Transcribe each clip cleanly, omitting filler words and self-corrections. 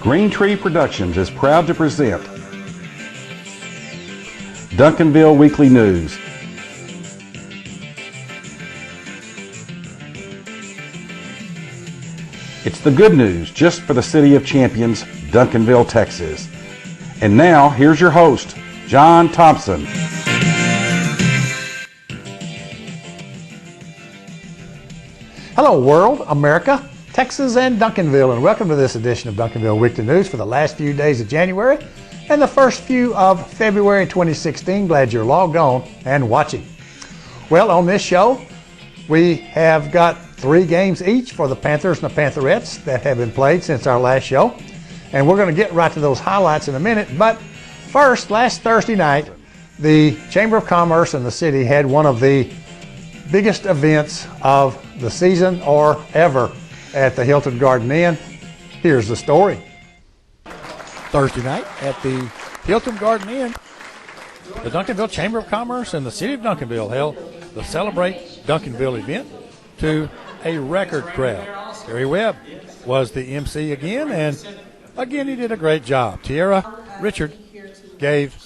Green Tree Productions is proud to present Duncanville Weekly News. It's the good news just for the City of Champions, Duncanville, Texas. And now, here's your host, John Thompson. Hello, world, America, Texas, and Duncanville, and welcome to this edition of Duncanville Weekly News for the last few days of January and the first few of February 2016. Glad you're logged on and watching. Well, on this show, we have got 3 games each for the Panthers and the Pantherettes that have been played since our last show. And we're going to get right to those highlights in a minute. But first, last Thursday night, the Chamber of Commerce and the city had one of the biggest events of the season or ever at the Hilton Garden Inn. Here's the story. Thursday night at the Hilton Garden Inn, the Duncanville Chamber of Commerce and the City of Duncanville held the Celebrate Duncanville event to a record crowd. Terry Webb was the MC again, and again he did a great job. Tierra Richard gave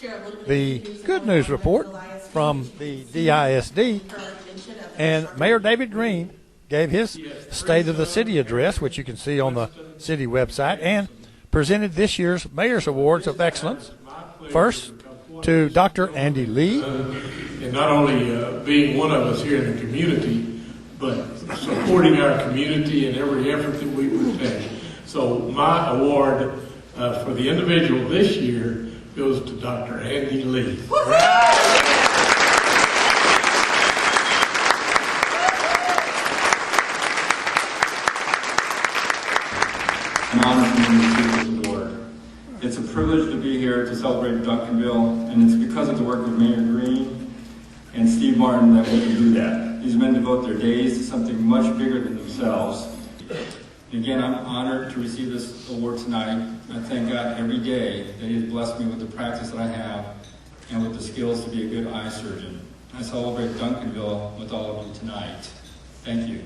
the good news report from the DISD, and Mayor David Green gave his State of the City address, which you can see on the city website, and presented this year's Mayor's Awards of Excellence. First, to Dr. Andy Lee. And not only being one of us here in the community, but supporting our community in every effort that we would take. So my award for the individual this year goes to Dr. Andy Lee. I'm honored to receive this award. It's a privilege to be here to celebrate Duncanville, and it's because of the work of Mayor Green and Steve Martin that we can do that. These men devote their days to something much bigger than themselves. Again, I'm honored to receive this award tonight. I thank God every day that He has blessed me with the practice that I have and with the skills to be a good eye surgeon. I celebrate Duncanville with all of you tonight. Thank you.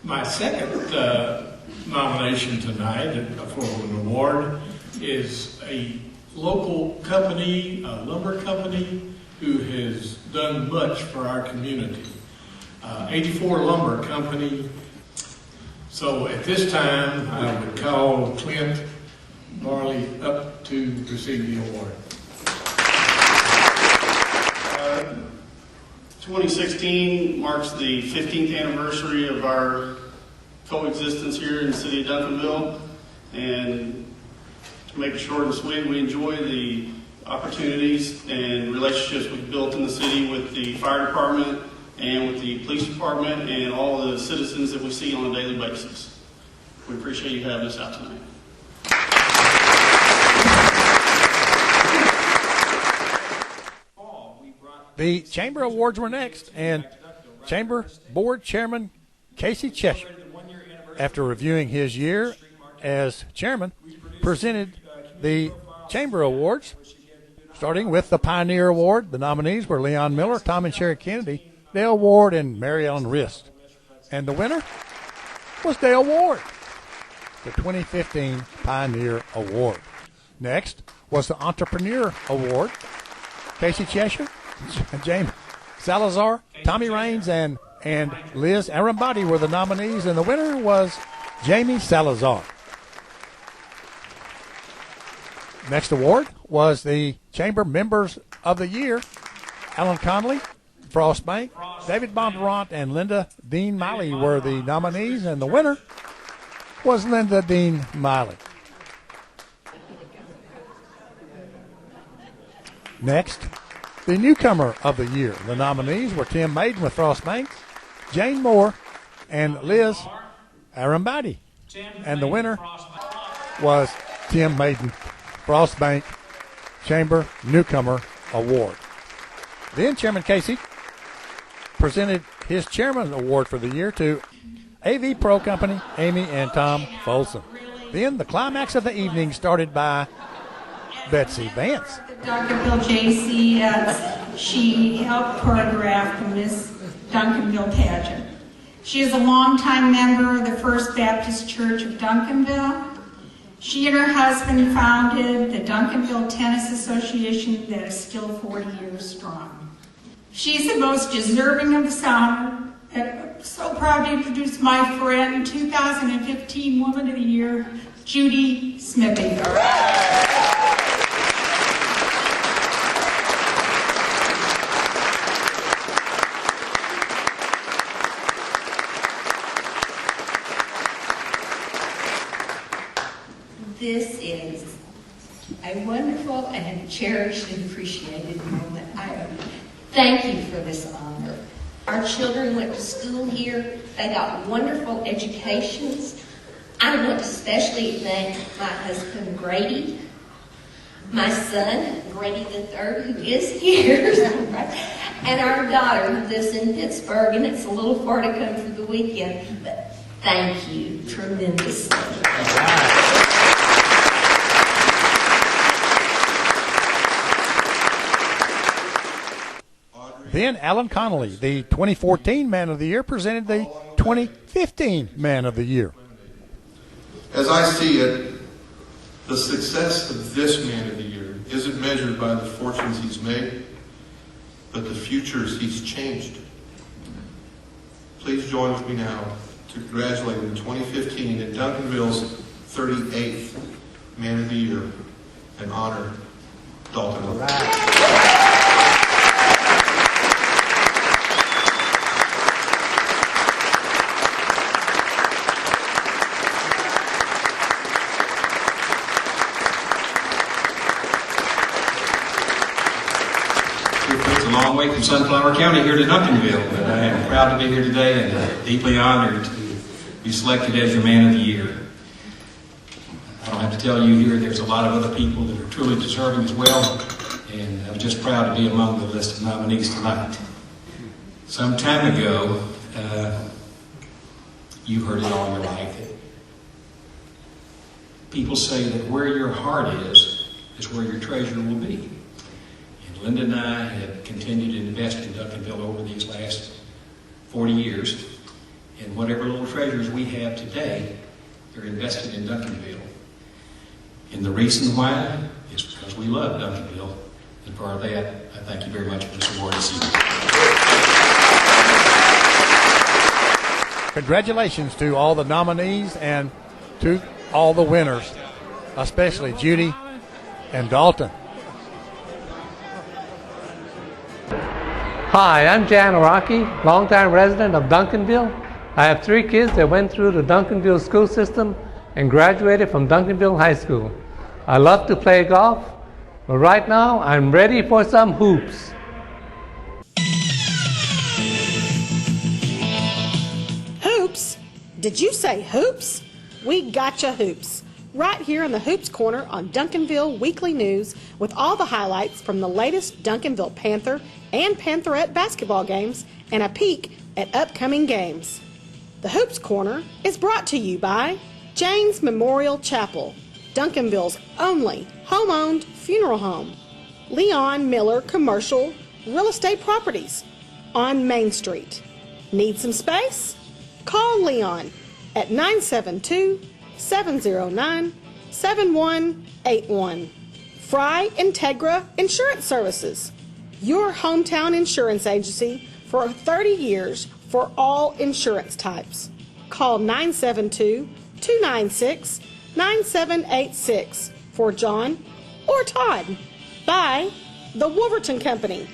My second nomination tonight for an award is a local company, a lumber company, who has done much for our community. 84 Lumber Company. So at this time, I would call Clint Barley up to receive the award. 2016 marks the 15th anniversary of our coexistence here in the city of Duncanville, and to make it short and sweet, we enjoy the opportunities and relationships we've built in the city with the fire department and with the police department and all the citizens that we see on a daily basis. We appreciate you having us out tonight. The Chamber Awards were next, and Chamber Board Chairman Casey Cheshire, after reviewing his year as chairman, presented the Chamber Awards, starting with the Pioneer Award. The nominees were Leon Miller, Tom and Sherry Kennedy, Dale Ward, and Mary Ellen Rist. And the winner was Dale Ward, the 2015 Pioneer Award. Next was the Entrepreneur Award. Casey Cheshire, James Salazar, Tommy Raines, and Liz Arambati were the nominees, and the winner was Jamie Salazar. Next award was the Chamber Members of the Year. Alan Conley, Frost Bank, David Bondurant, and Linda Dean Miley were the nominees, and the winner was Linda Dean Miley. Next, the Newcomer of the Year. The nominees were Tim Maiden with Frost Bank, Jane Moore, and Liz Arambati. And the winner was Tim Maiden, Frost Bank Chamber Newcomer Award. Then Chairman Casey presented his Chairman Award for the year to AV Pro Company, Amy and Tom Folsom. Then the climax of the evening started by Betsy Vance, Duncanville J.C. She helped choreograph the Miss Duncanville pageant. She is a longtime member of the First Baptist Church of Duncanville. She and her husband founded the Duncanville Tennis Association that is still 40 years strong. She's the most deserving of this honor, and I'm so proud to introduce my friend, 2015 Woman of the Year, Judy Smithy. This is a wonderful and cherished and appreciated moment. Thank you for this honor. Our children went to school here. They got wonderful educations. I want to especially thank my husband, Grady, my son, Grady III, who is here, and our daughter, who lives in Pittsburgh, and it's a little far to come for the weekend, but thank you tremendously. Then Alan Connolly, the 2014 Man of the Year, presented the 2015 Man of the Year. As I see it, the success of this Man of the Year isn't measured by the fortunes he's made, but the futures he's changed. Please join with me now to congratulate the 2015 and Duncanville's 38th Man of the Year and honor Dalton. All right. A long way from Sunflower County here to Duncanville, but I am proud to be here today and deeply honored to be selected as your Man of the Year. I don't have to tell you here, there's a lot of other people that are truly deserving as well, and I'm just proud to be among the list of nominees tonight. Some time ago, you heard it all your life. People say that where your heart is where your treasure will be. Linda and I have continued to invest in Duncanville over these last 40 years, and whatever little treasures we have today, they're invested in Duncanville. And the reason why is because we love Duncanville, and for that, I thank you very much for this award this evening. Congratulations to all the nominees and to all the winners, especially Judy and Dalton. Hi, I'm Jan Araki, longtime resident of Duncanville. I have 3 kids that went through the Duncanville school system and graduated from Duncanville High School. I love to play golf, but right now I'm ready for some hoops. Hoops? Did you say hoops? We gotcha hoops. Right here in the Hoops Corner on Duncanville Weekly News with all the highlights from the latest Duncanville Panther and Pantherette basketball games and a peek at upcoming games. The Hoops Corner is brought to you by Jane's Memorial Chapel, Duncanville's only home-owned funeral home. Leon Miller Commercial Real Estate Properties on Main Street. Need some space? Call Leon at 972-709-7181. Fry Integra Insurance Services, your hometown insurance agency for 30 years for all insurance types. Call 972-296-9786 for John or Todd. By the Wolverton Company,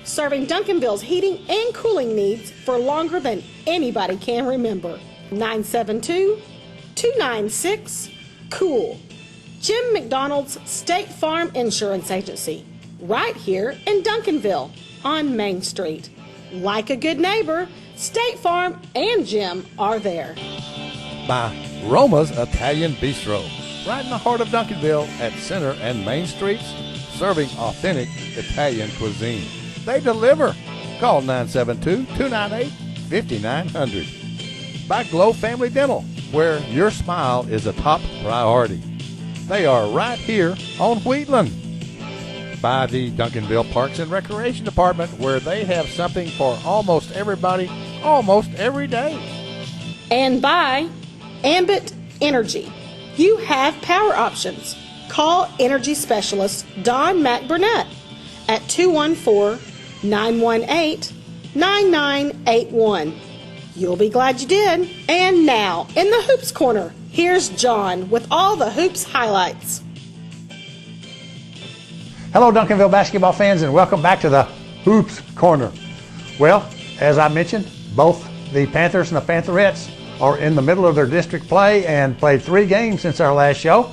serving Duncanville's heating and cooling needs for longer than anybody can remember. 972-296-COOL. Jim McDonald's State Farm Insurance Agency, right here in Duncanville on Main Street. Like a good neighbor, State Farm and Jim are there. By Roma's Italian Bistro, right in the heart of Duncanville at Center and Main Streets, serving authentic Italian cuisine. They deliver. Call 972-298-5900. By Glow Family Dental, where your smile is a top priority. They are right here on Wheatland. by the Duncanville Parks and Recreation Department, where they have something for almost everybody, almost every day. And by Ambit Energy. You have power options. Call energy specialist Don McBurnett at 214-918-9981. You'll be glad you did. And now, in the Hoops Corner, here's John with all the Hoops highlights. Hello, Duncanville basketball fans, and welcome back to the Hoops Corner. Well, as I mentioned, both the Panthers and the Pantherettes are in the middle of their district play and played 3 games since our last show.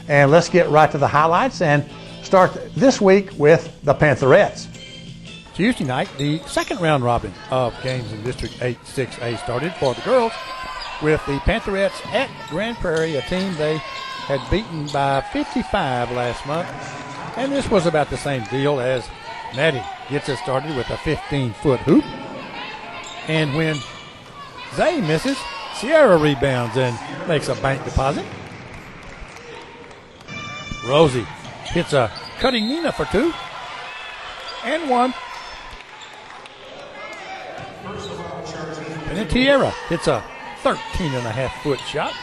And let's get right to the highlights and start this week with the Pantherettes. Tuesday night, the second round robin of games in District 8-6A started for the girls with the Pantherettes at Grand Prairie, a team they had beaten by 55 last month. And this was about the same deal as Maddie gets it started with a 15-foot hoop. And when Zay misses, Sierra rebounds and makes a bank deposit. Rosie hits a cutting Nina for 2 and 1. And then Tierra hits a 13.5-foot shot.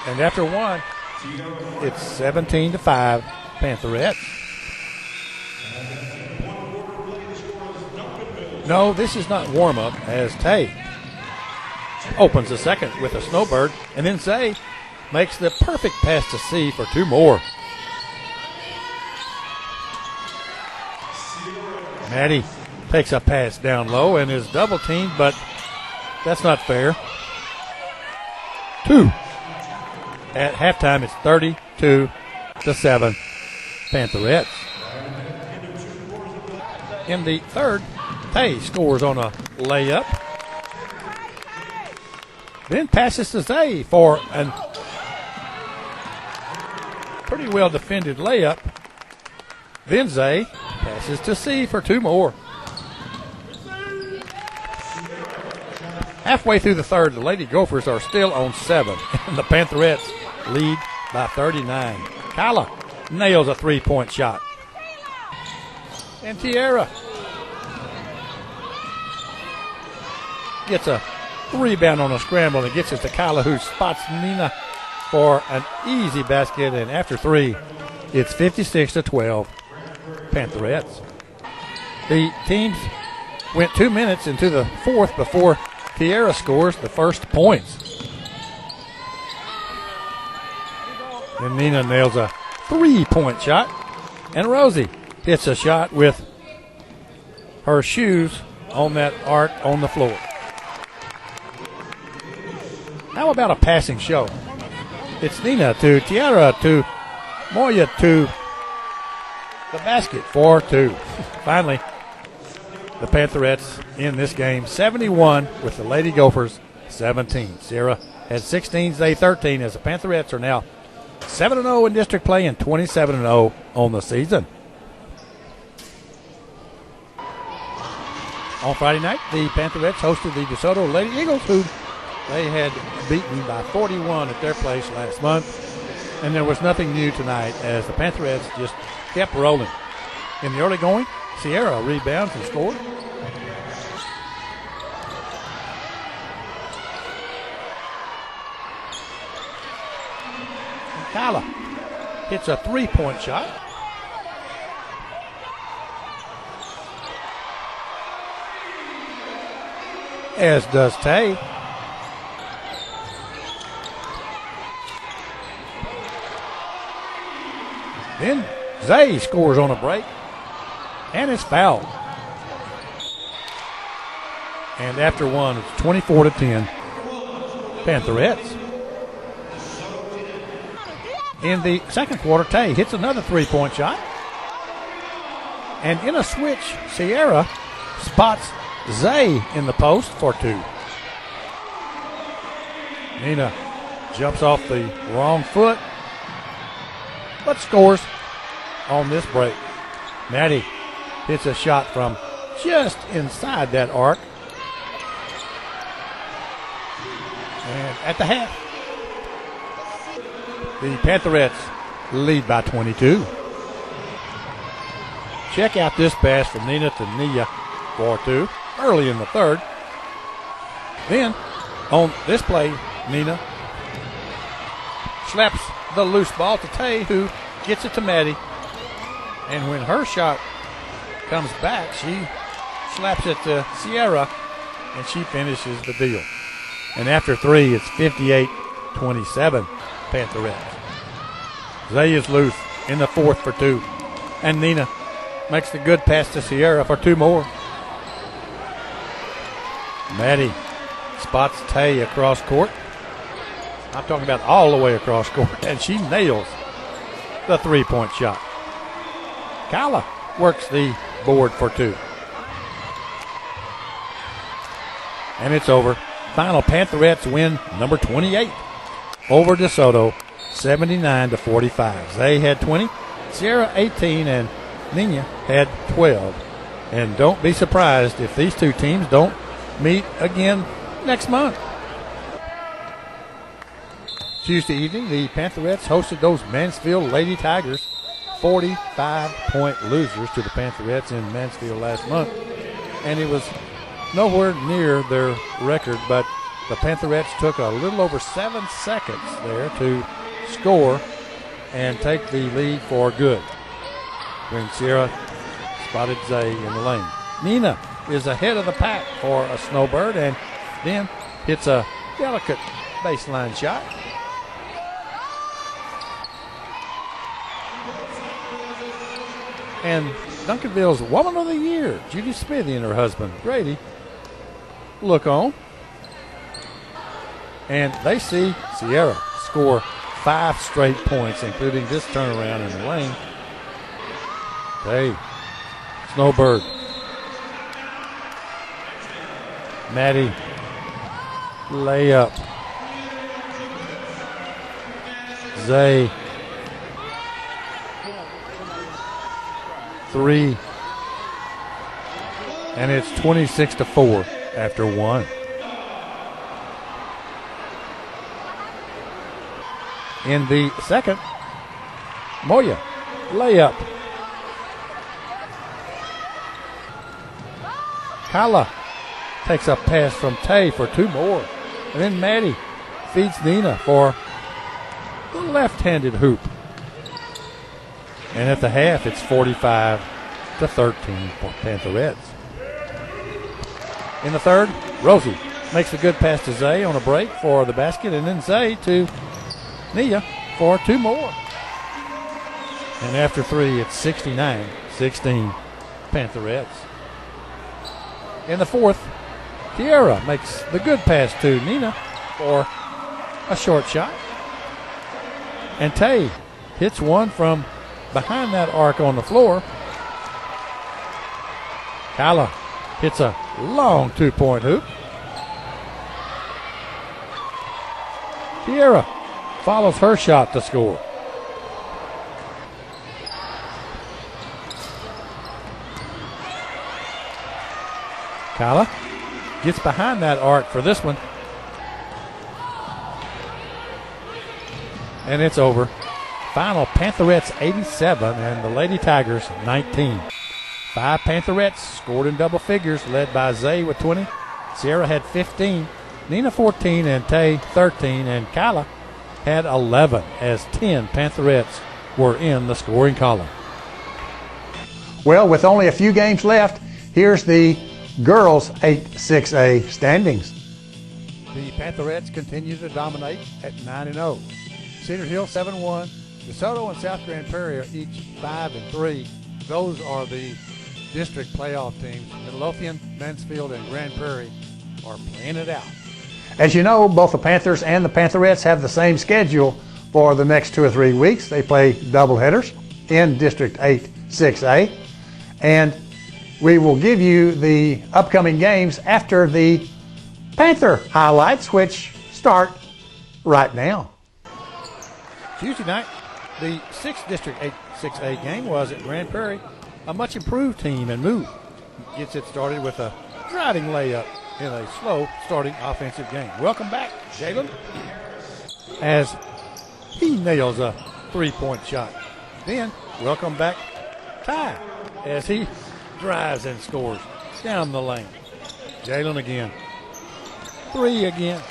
And after 1, it's 17-5 Pantherettes. No, this is not warm-up, as Tay opens the second with a snowbird, and then Zay makes the perfect pass to C for 2 more. Maddie takes a pass down low and is double teamed, but that's not fair. 2. At halftime, it's 32-7 Pantherettes. In the third, Tay scores on a layup. Then passes to Zay for a pretty well defended layup. Then Zay passes to C for 2 more. Halfway through the third, the Lady Gophers are still on 7, and the Pantherettes lead by 39. Kyla nails a 3-point shot. And Tierra gets a rebound on a scramble and gets it to Kyla, who spots Nina for an easy basket. And after 3, it's 56-12 Pantherettes. The teams went 2 minutes into the fourth before Tierra scores the first points. And Nina nails a 3-point shot. And Rosie hits a shot with her shoes on that arc on the floor. How about a passing show? It's Nina to Tierra to Moya to the basket for 2. Finally, the Pantherettes in this game 71 with the Lady Gophers 17. Sierra had 16, Zay 13 as the Pantherettes are now 7-0 in district play and 27-0 on the season. On Friday night, the Pantherettes hosted the DeSoto Lady Eagles, who they had beaten by 41 at their place last month. And there was nothing new tonight as the Pantherettes just kept rolling. In the early going, Sierra rebounds and scored. And Kyla hits a 3-point shot. As does Tay. Then Zay scores on a break and is fouled. And after 1, it's 24-10 Pantherettes. In the second quarter, Tay hits another 3-point shot. And in a switch, Sierra spots Zay in the post for 2. Nina jumps off the wrong foot, but scores on this break. Maddie hits a shot from just inside that arc. And at the half, the Pantherettes lead by 22. Check out this pass from Nina to Nia for 2 early in the third. Then, on this play, Nina slaps the loose ball to Tay, who gets it to Maddie. And when her shot comes back, she slaps it to Sierra, and she finishes the deal. And after 3, it's 58-27 Pantherettes. Zay is loose in the fourth for 2. And Nina makes the good pass to Sierra for 2 more. Maddie spots Tay across court. I'm talking about all the way across court. And she nails the 3-point shot. Kyla works the board for 2. And it's over. Final Pantherettes win number 28 over DeSoto, 79-45. Zay had 20, Sierra 18, and Nina had 12. And don't be surprised if these two teams don't meet again next month. Tuesday evening, the Pantherettes hosted those Mansfield Lady Tigers, 45-point losers to the Pantherettes in Mansfield last month. And it was nowhere near their record, but the Pantherettes took a little over 7 seconds there to score and take the lead for good when Sierra spotted Zay in the lane. Nina is ahead of the pack for a snowbird and then hits a delicate baseline shot. And Duncanville's Woman of the Year, Judy Smithy, and her husband, Grady, look on. And they see Sierra score 5 straight points, including this turnaround in the lane. Hey, snowbird. Maddie, layup. Zay, 3. And it's 26-4 after 1. In the second, Moya, layup. Kyla takes a pass from Tay for 2 more. And then Maddie feeds Nina for the left-handed hoop. And at the half, it's 45-13 for Pantherettes. In the third, Rosie makes a good pass to Zay on a break for the basket, and then Zay to Nia for 2 more. And after 3, it's 69-16 Pantherettes. In the fourth, Tiara makes the good pass to Nina for a short shot. And Tay hits one from behind that arc on the floor. Kyla hits a long 2-point hoop. Tiara follows her shot to score. Kyla gets behind that arc for this one. And it's over. Final Pantherettes 87 and the Lady Tigers 19. 5 Pantherettes scored in double figures, led by Zay with 20. Sierra had 15, Nina 14, and Tay 13, and Kyla had 11 as 10 Pantherettes were in the scoring column. Well, with only a few games left, here's the girls 8-6A standings. The Pantherettes continue to dominate at 9-0. Cedar Hill 7-1. DeSoto and South Grand Prairie are each 5-3. Those are the district playoff teams. Midlothian, Mansfield, and Grand Prairie are playing it out. As you know, both the Panthers and the Pantherettes have the same schedule for the next 2 or 3 weeks. They play doubleheaders in District 8-6A. And we will give you the upcoming games after the Panther highlights, which start right now. Tuesday night, the 6th District 8-6A game was at Grand Prairie. A much improved team, and Moo gets it started with a driving layup in a slow starting offensive game. Welcome back, Jalen, as he nails a 3-point shot. Then, welcome back, Ty, as he drives and scores down the lane. Jalen again. 3 again.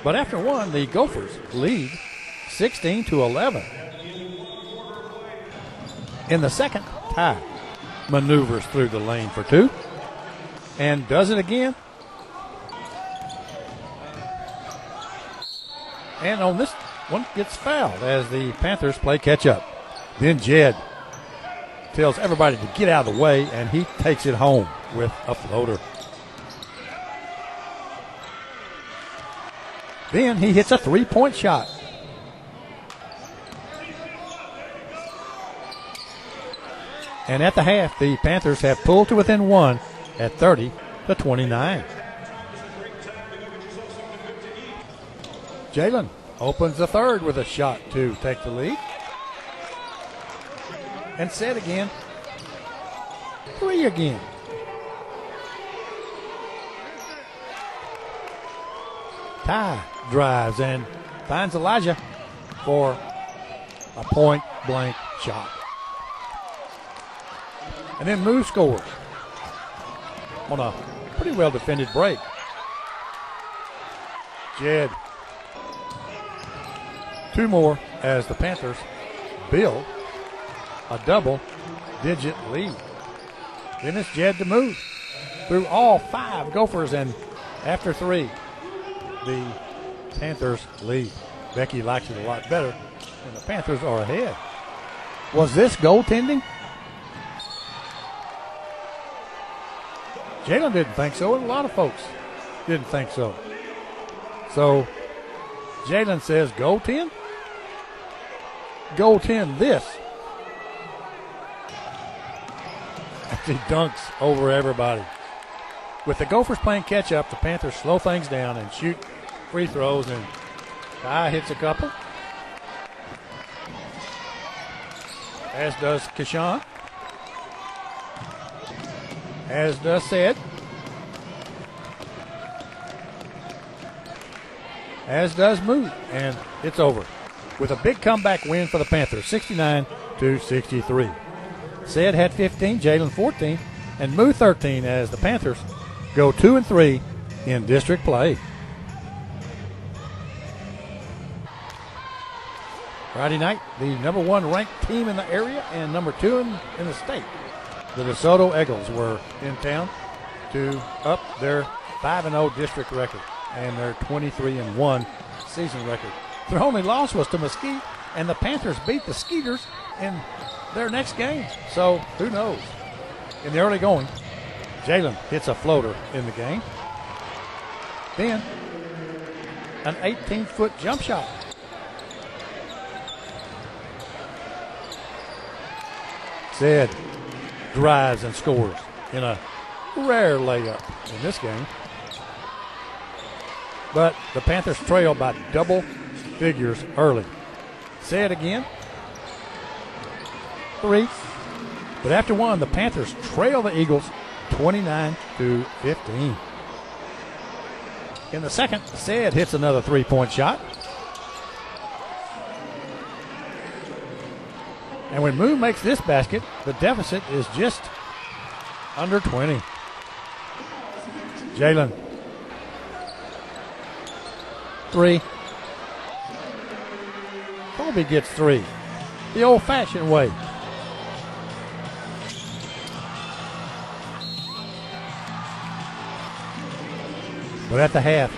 But after one, the Gophers lead 16-11. In the second, Ty maneuvers through the lane for 2 and does it again. And on this one gets fouled as the Panthers play catch up. Then Jed tells everybody to get out of the way, and he takes it home with a floater. Then he hits a 3-point shot. And at the half, the Panthers have pulled to within 1 at 30-29. Jalen opens the third with a shot to take the lead. And set again. 3 again. Ty drives and finds Elijah for a point-blank shot. And then Moose scores on a pretty well-defended break. Jed. 2 more as the Panthers build a double-digit lead. Then it's Jed to move through all 5 Gophers, and after 3, the Panthers lead. Becky likes it a lot better, and the Panthers are ahead. Was this goaltending? Jalen didn't think so, and a lot of folks didn't think so. So Jalen says, goaltend? Goaltend this. And he dunks over everybody. With the Gophers playing catch-up, the Panthers slow things down and shoot free throws, and Ty hits a couple. As does Kashawn. As does Sid. As does Moot. And it's over with a big comeback win for the Panthers, 69-63. Sid had 15, Jalen 14, and Moot 13 as the Panthers go 2-3 in district play. Friday night, the number 1 ranked team in the area and number 2 in the state, the DeSoto Eagles, were in town to up their 5-0 district record and their 23-1 season record. Their only loss was to Mesquite, and the Panthers beat the Skeeters in their next game. So who knows? In the early going, Jalen hits a floater in the game. Then an 18-foot jump shot. Sid drives and scores in a rare layup in this game. But the Panthers trail by double figures early. Say it again. 3. But after one, the Panthers trail the Eagles 29-15. In the second, Sid hits another 3-point shot. And when Moon makes this basket, the deficit is just under 20. Jalen. 3. Colby gets 3. The old-fashioned way. But at the half,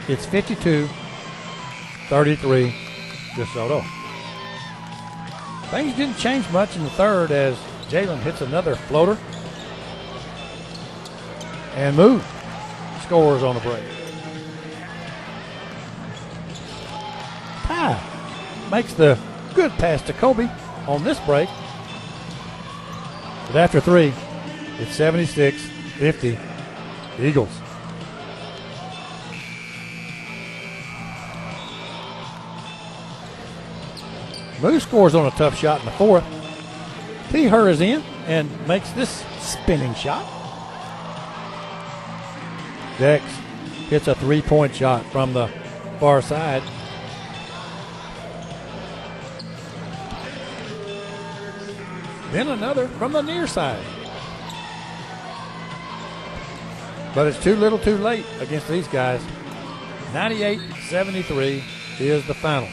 it's 52-33 DeSoto. Things didn't change much in the third as Jalen hits another floater. And Moon scores on the break. Ty makes the good pass to Kobe on this break. But after 3, it's 76-50 Eagles. Moose scores on a tough shot in the fourth. T. hurries in and makes this spinning shot. Dex hits a 3-point shot from the far side. Then another from the near side. But it's too little too late against these guys. 98-73 is the final.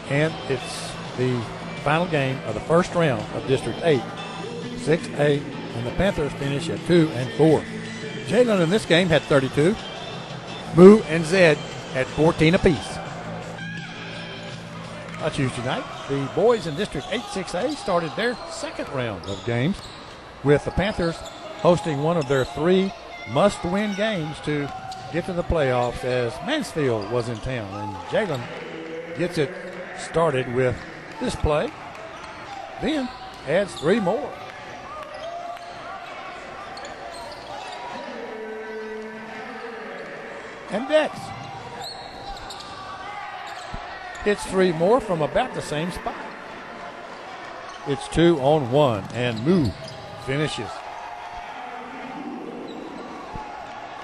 And it's the final game of the first round of District 8, 6A, and the Panthers finish at 2-4. Jalen in this game had 32. Moo and Zed had 14 apiece. On Tuesday night, the boys in District 8, 6A started their second round of games with the Panthers hosting one of their 3 must-win games to get to the playoffs as Mansfield was in town. And Jalen gets it started with this play, then adds 3 more. And Dex hits 3 more from about the same spot. It's 2-on-1, and Moo finishes.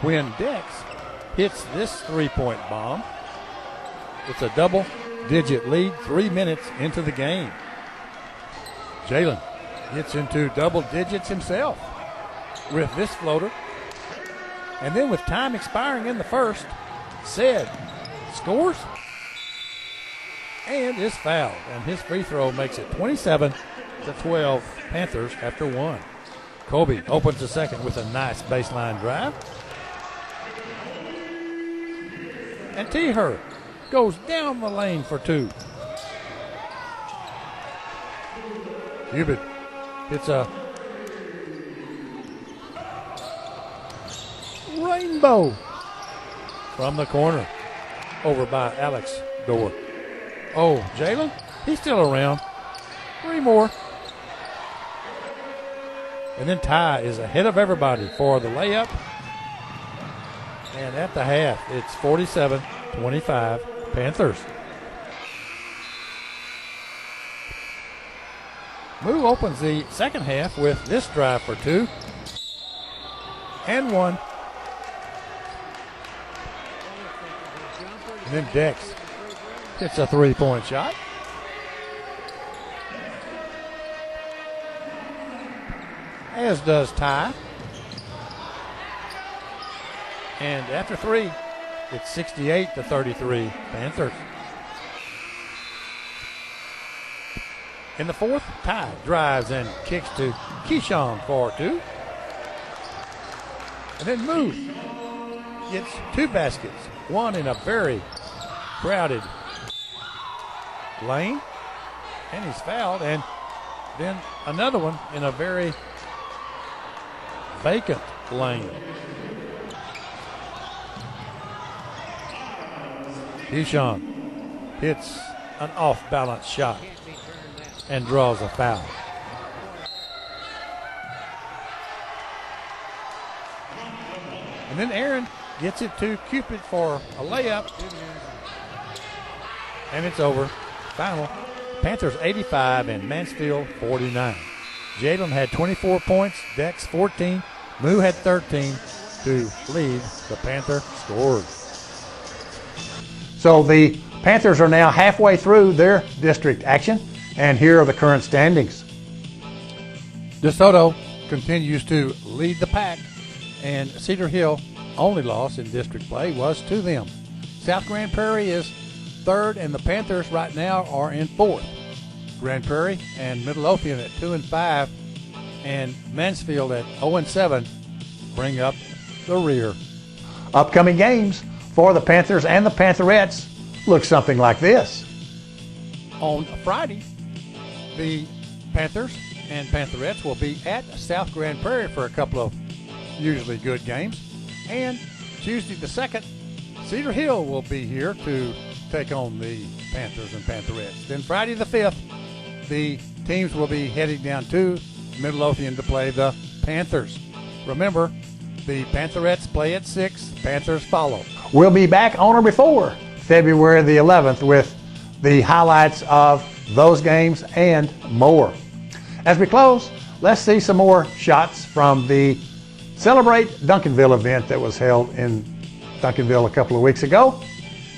When Dex hits this 3-point bomb, it's a double-digit lead 3 minutes into the game. Jalen gets into double digits himself with this floater. And then with time expiring in the first, Zed scores and is fouled. And his free throw makes it 27-12 Panthers after 1. Kobe opens the second with a nice baseline drive. And T-Her goes down the lane for 2. Cubit hits a rainbow from the corner over by Alex Door. Oh, Jalen, he's still around. 3 more. And then Ty is ahead of everybody for the layup. And at the half, it's 47-25 Panthers. Moo opens the second half with this drive for 2 and 1. And then Dex hits a 3-point shot. As does Ty. And after 3, it's 68-33 Panthers. In the fourth, Ty drives and kicks to Keyshawn for 2. And then Moo gets 2 baskets, one in a very crowded lane, and he's fouled, and then another one in a very vacant lane. Keyshawn hits an off-balance shot and draws a foul. And then Aaron gets it to Cupid for a layup. And it's over. Final, Panthers 85 and Mansfield 49. Jalen had 24 points, Dex 14, Moo had 13 to lead the Panther scores. So the Panthers are now halfway through their district action, and here are the current standings. DeSoto continues to lead the pack, and Cedar Hill only loss in district play was to them. South Grand Prairie is third, and the Panthers right now are in fourth. Grand Prairie and Midlothian at 2-5, and Mansfield at 0-7 bring up the rear. Upcoming games for the Panthers and the Pantherettes look something like this. On Friday, the Panthers and Pantherettes will be at South Grand Prairie for a couple of usually good games. And Tuesday the 2nd, Cedar Hill will be here to take on the Panthers and Pantherettes. Then Friday the 5th, the teams will be heading down to Midlothian to play the Panthers. Remember, the Pantherettes play at 6, Panthers follow. We'll be back on or before February the 11th with the highlights of those games and more. As we close, let's see some more shots from the Celebrate Duncanville event that was held in Duncanville a couple of weeks ago.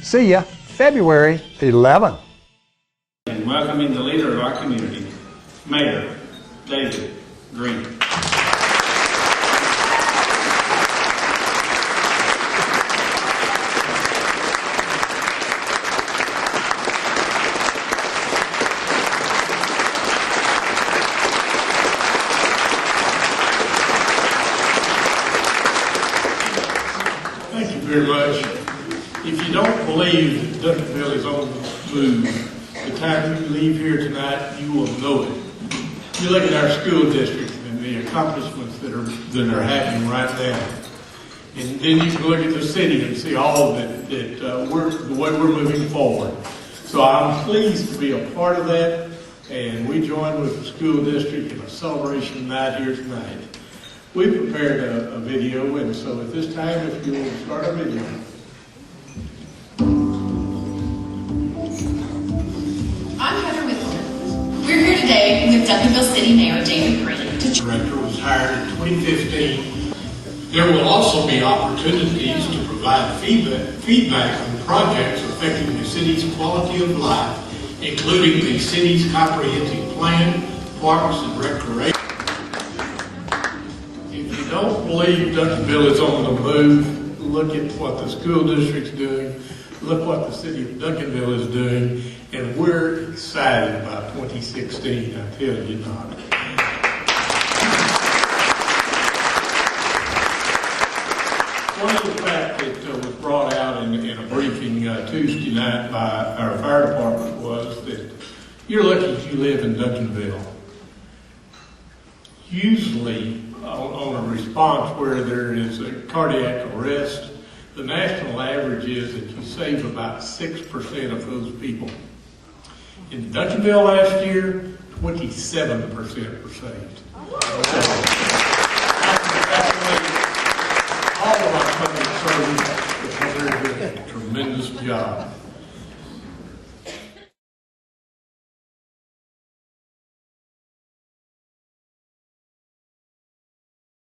See ya February 11th. And welcoming the leader of our community. Mayor David Green. Thank you very much. If you don't believe that Duncanville is on the move, the time you leave here tonight, you will know it. You look at our school district and the accomplishments that are happening right now, and then you can look at the city and see all that the way we're moving forward. So I'm pleased to be a part of that, and we join with the school district in a celebration night here tonight. We prepared a video, and so at this time, if you will start a video. I'm Heather Whittle. We're here today with Duncanville City Mayor David Green. Director was hired in 2015. There will also be opportunities to provide feedback on projects affecting the city's quality of life, including the city's comprehensive plan, parks and recreation. If you don't believe Duncanville is on the move, look at what the school district's doing, look what the city of Duncanville is doing, and we're excited about 2016, I tell you not. One of the facts that was brought out in a briefing Tuesday night by our fire department was that you're lucky if you live in Duncanville. Usually, on a response where there is a cardiac arrest, the national average is that you save about 6% of those people. In Duncanville last year, 27% were saved. All of our public servants, because they're doing a tremendous job.